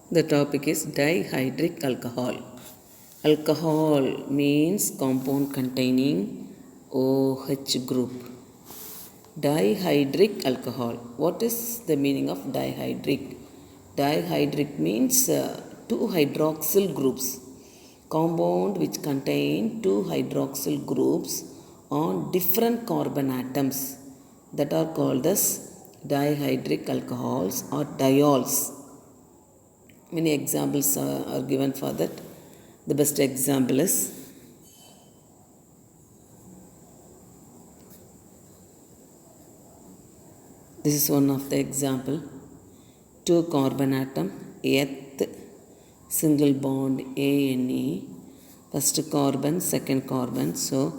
The topic is dihydric alcohol. Alcohol means compound containing OH group. Dihydric alcohol. What is the meaning of dihydric? Dihydric means two hydroxyl groups. Compound which contain two hydroxyl groups on different carbon atoms that are called as dihydric alcohols or diols. Many examples are given for that. The best example is this is one of the example. Two carbon atom, eth, single bond ANE, first carbon, second carbon. So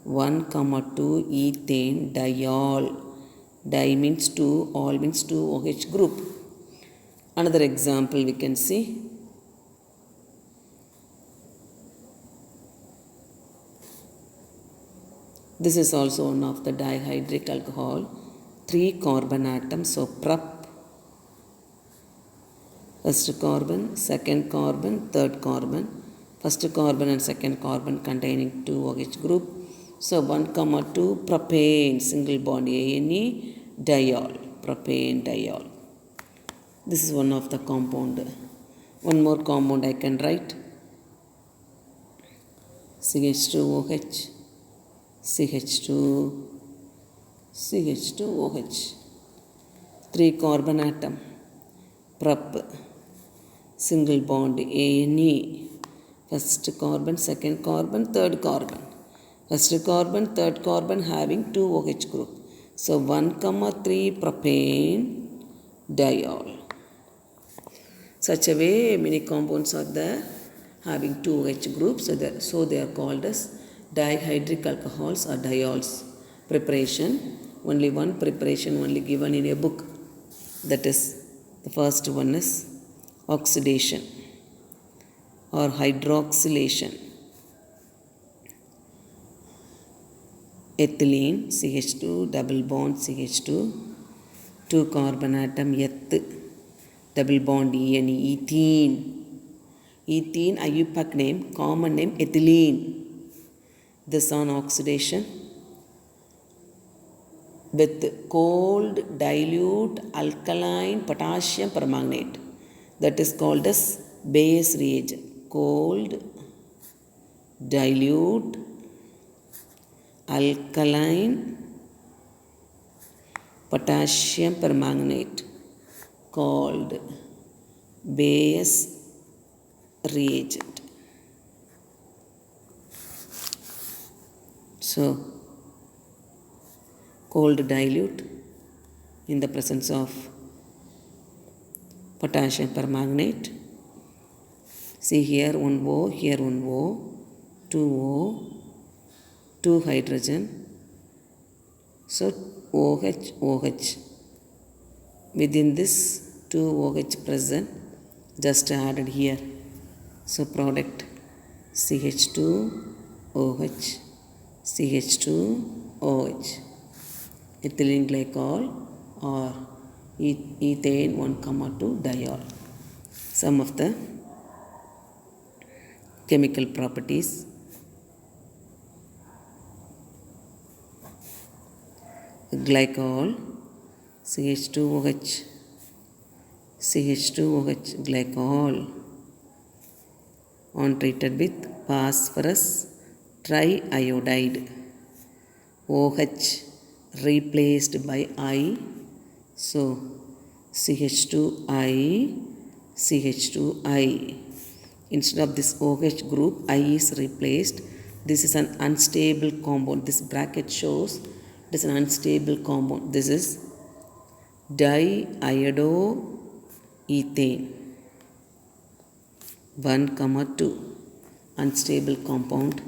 1,2 ethane diol. Di means two, all means two OH group. Another example we can see. This is also one of the dihydric alcohol. 3 carbon atoms, so prop. First carbon, second carbon, third carbon. First carbon and second carbon containing two OH group. So 1,2 propane, single bond ANE, diol, propane diol. This is one of the compound. One more compound I can write. CH2OH, CH2, CH2OH. 3 carbon atom, prop, single bond ANE. First carbon, second carbon, third carbon. First carbon, third carbon having two OH group. So 1,3 propane diol. Such a way many compounds are there having two OH groups, so they are called as dihydric alcohols or diols. Preparation, only one preparation only given in a book. That is, the first one is oxidation or hydroxylation. Ethylene, CH2, double bond CH2, 2 carbon atom eth, double bond ENE, ethene. Ethene, IUPAC name, common name ethylene. This on oxidation with cold dilute alkaline potassium permanganate. That is called as Bayes reagent. Cold dilute alkaline potassium permanganate called Bayes reagent. So, cold dilute in the presence of potassium permanganate. See here one O, here one O, 2O, 2 hydrogen. So, OH, OH. Within this 2 OH present, just added here. So, product CH2, OH, CH2, OH. Ethylene glycol or ethane 1,2 diol. Some of the chemical properties. Glycol, CH2OH, CH2OH, glycol on treated with phosphorus triiodide. OH replaced by I, so CH2I, CH2I. Instead of this OH group, I is replaced. This is an unstable compound. This bracket shows it is an unstable compound. This is diiodoethane 1,2 unstable compound.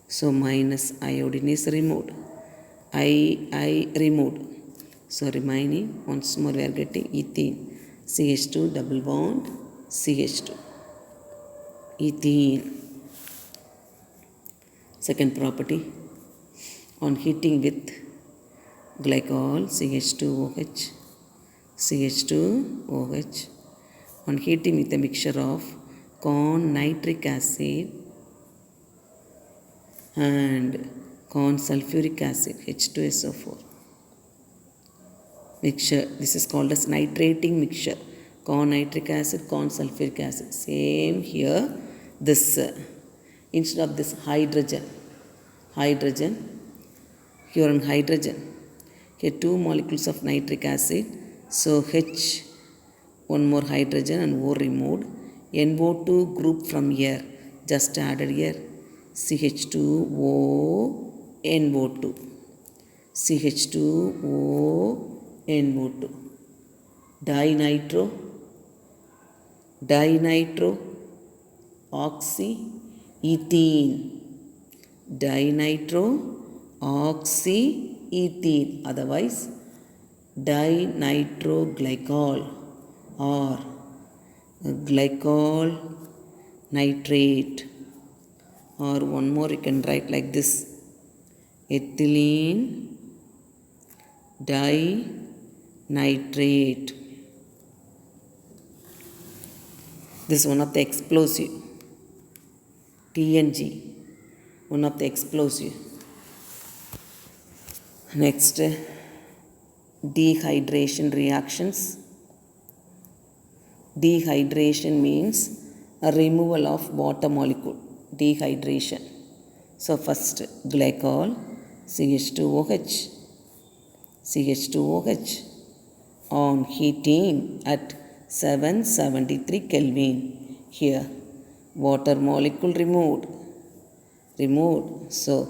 So minus iodine is removed. I removed. So remaining once more we are getting ethene. CH2 double bond CH2. Ethene. Second property, on heating with glycol CH2OH, CH2OH On heating with a mixture of corn nitric acid and corn sulfuric acid H2SO4 mixture. This is called as nitrating mixture. Corn nitric acid, corn sulfuric acid. Same here. This instead of this hydrogen, here on hydrogen. Here 2 molecules of nitric acid. So H, one more hydrogen and O removed. NO2 group from here, just added here. CH2O, NO2. CH2O, NO2. Dinitro, oxyethene. Dinitro-oxyethene, otherwise dinitroglycol or glycol nitrate, or one more you can write like this, ethylene dinitrate. This is one of the explosive, TNG, one of the explosive. Next, dehydration reactions. Dehydration means a removal of water molecule. Dehydration. So first glycol, CH2OH on heating at 773 Kelvin. Here water molecule removed. So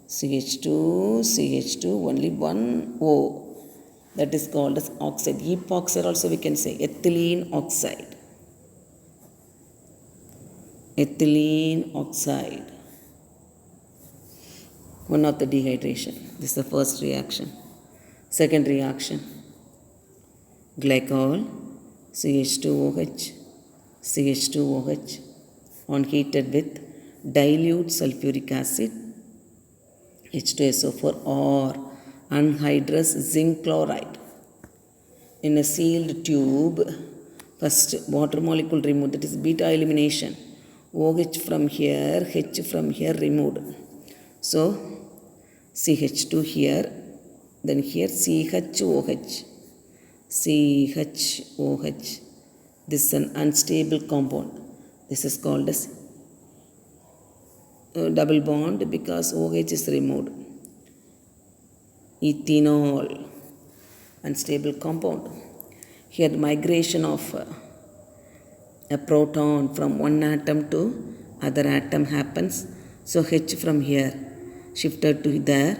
CH2 only one O, that is called as oxide. Epoxide also we can say, ethylene oxide. One of the dehydration. This is the first reaction. Second reaction, glycol, CH2OH on heated with dilute sulfuric acid, H2SO4, or anhydrous zinc chloride. In a sealed tube, first water molecule removed, that is beta elimination. OH from here, H from here removed. So CH2 here, then here CHOH. This is an unstable compound. This is called as double bond because OH is removed. Ethanol, unstable compound. Here migration of a proton from one atom to other atom happens. So H from here shifted to there,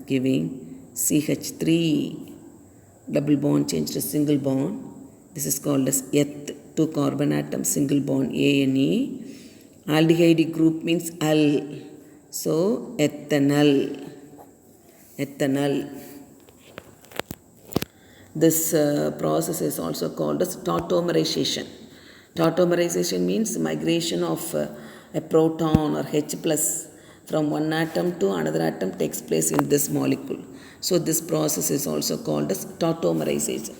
giving CH3. Double bond changed to single bond. This is called as eth, 2 carbon atom, single bond ANE. Aldehyde group means al. So ethanol. This process is also called as tautomerization. Tautomerization means migration of a proton or H plus from one atom to another atom takes place in this molecule. So this process is also called as tautomerization.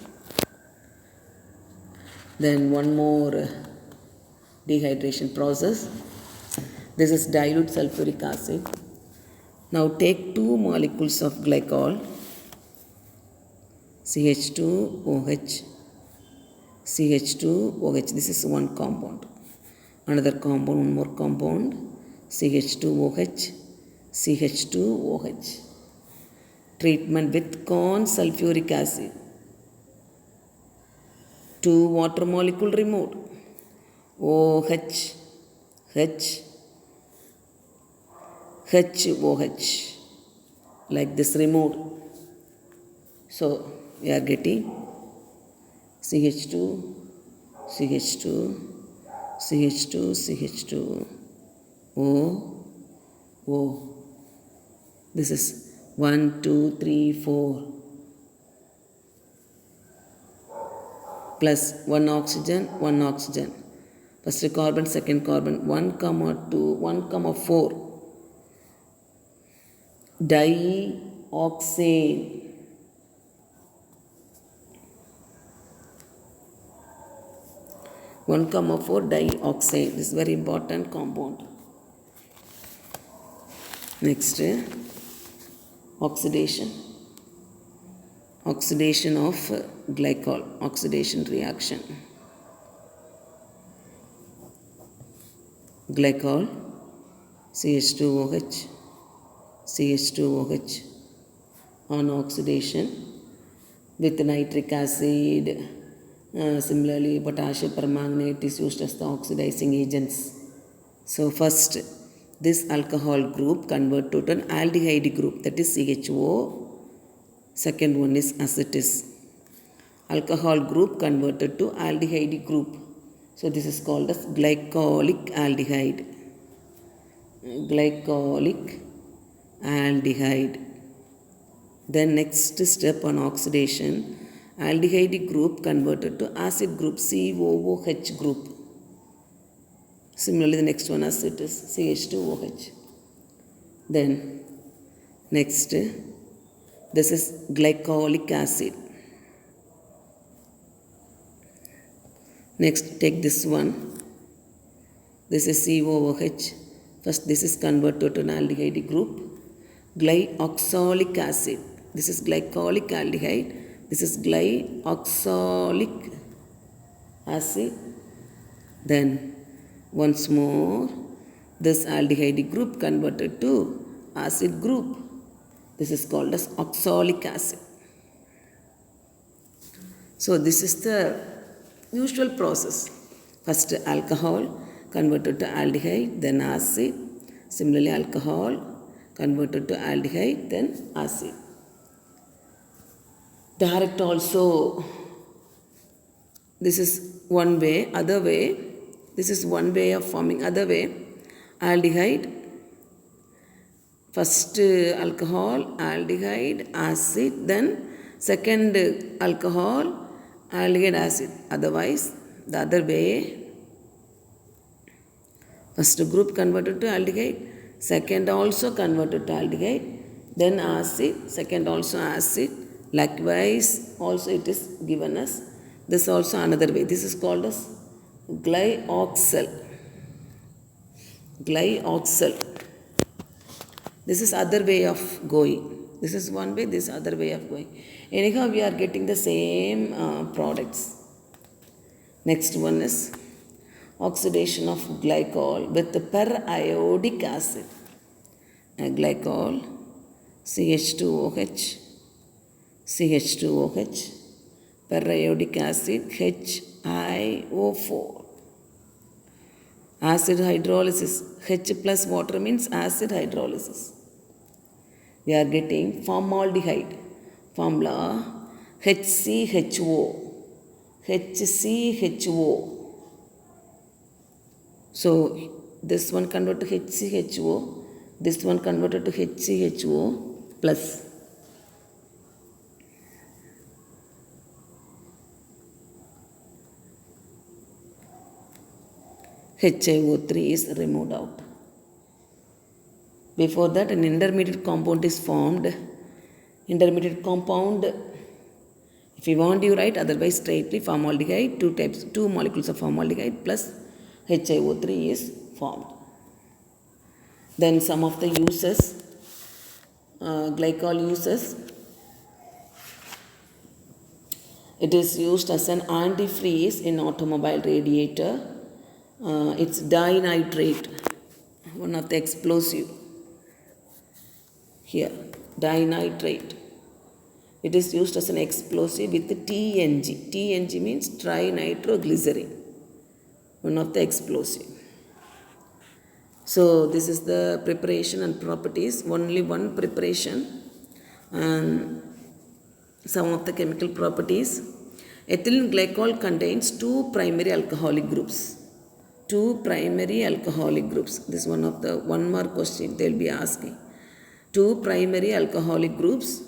Then one more dehydration process. This is dilute sulfuric acid. Now take 2 molecules of glycol, CH2OH. This is one compound. Another compound, one more compound, CH2OH. Treatment with corn sulfuric acid. 2 water molecule removed. OH, HOH, like this removed. So we are getting CH2, O. This is 1, 2, 3, 4. Plus 1 oxygen. First carbon, second carbon, 1, 2, 1, 4. Dioxane. 1,4 dioxane. This is very important compound. Next, oxidation. Oxidation of glycol. Oxidation reaction. Glycol, CH2OH, CH2OH on oxidation with nitric acid. Similarly, potassium permanganate is used as the oxidizing agents. So first, this alcohol group converted to an aldehyde group, that is CHO. Second one is acetis. Alcohol group converted to aldehyde group. So this is called as glycolic aldehyde. Glycolic aldehyde. Then next step on oxidation, aldehyde group converted to acid group, COOH group. Similarly, the next one acid is CH2OH. Then next, this is glycolic acid. Next, take this one. This is COOH. First, this is converted to an aldehyde group. Glyoxolic acid. This is glycolic aldehyde. This is glyoxolic acid. Then, once more, this aldehyde group converted to acid group. This is called as oxalic acid. So, this is the usual process. First alcohol converted to aldehyde, then acid. Similarly, alcohol converted to aldehyde, then acid. Direct also, this is one way. Other way, this is one way of forming. Other way, aldehyde, first alcohol, aldehyde, acid, then second alcohol, aldehyde, acid. Otherwise, the other way, first group converted to aldehyde, second also converted to aldehyde, then acid, second also acid. Likewise, also it is given as this also another way. This is called as glyoxal. Glyoxal. This is other way of going. This is one way, this other way of going. Anyhow, we are getting the same products. Next one is oxidation of glycol with periodic acid. Glycol, CH2OH, CH2OH, periodic acid, HiO4. Acid hydrolysis, H plus water means acid hydrolysis. We are getting formaldehyde, formula HCHO, HCHO. So, this one converted to HCHO, this one converted to HCHO plus. HiO3 is removed out. Before that, an intermediate compound is formed. Intermediate compound, if you want you write, otherwise straightly formaldehyde, two molecules of formaldehyde plus HiO3 is formed. Then some of the uses, glycol uses. It is used as an antifreeze in automobile radiator. It's dinitrate, one of the explosive. Here, dinitrate. It is used as an explosive with TNG. TNG means trinitroglycerin, one of the explosive. So, this is the preparation and properties. Only one preparation and some of the chemical properties. Ethylene glycol contains two primary alcoholic groups. Two primary alcoholic groups. This is one of the one more question they will be asking. Two primary alcoholic groups.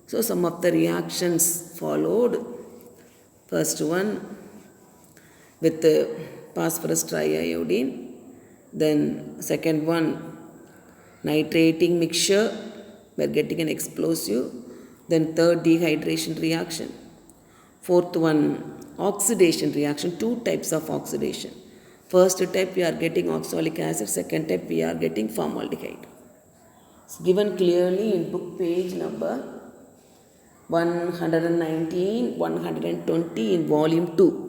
So some of the reactions followed. First one with the phosphorus triiodine. Then second one nitrating mixture. We are getting an explosive. Then third dehydration reaction. Fourth one Oxidation reaction, two types of oxidation. First type we are getting oxalic acid, second type we are getting formaldehyde. It's given clearly in book page number 119, 120 in volume 2.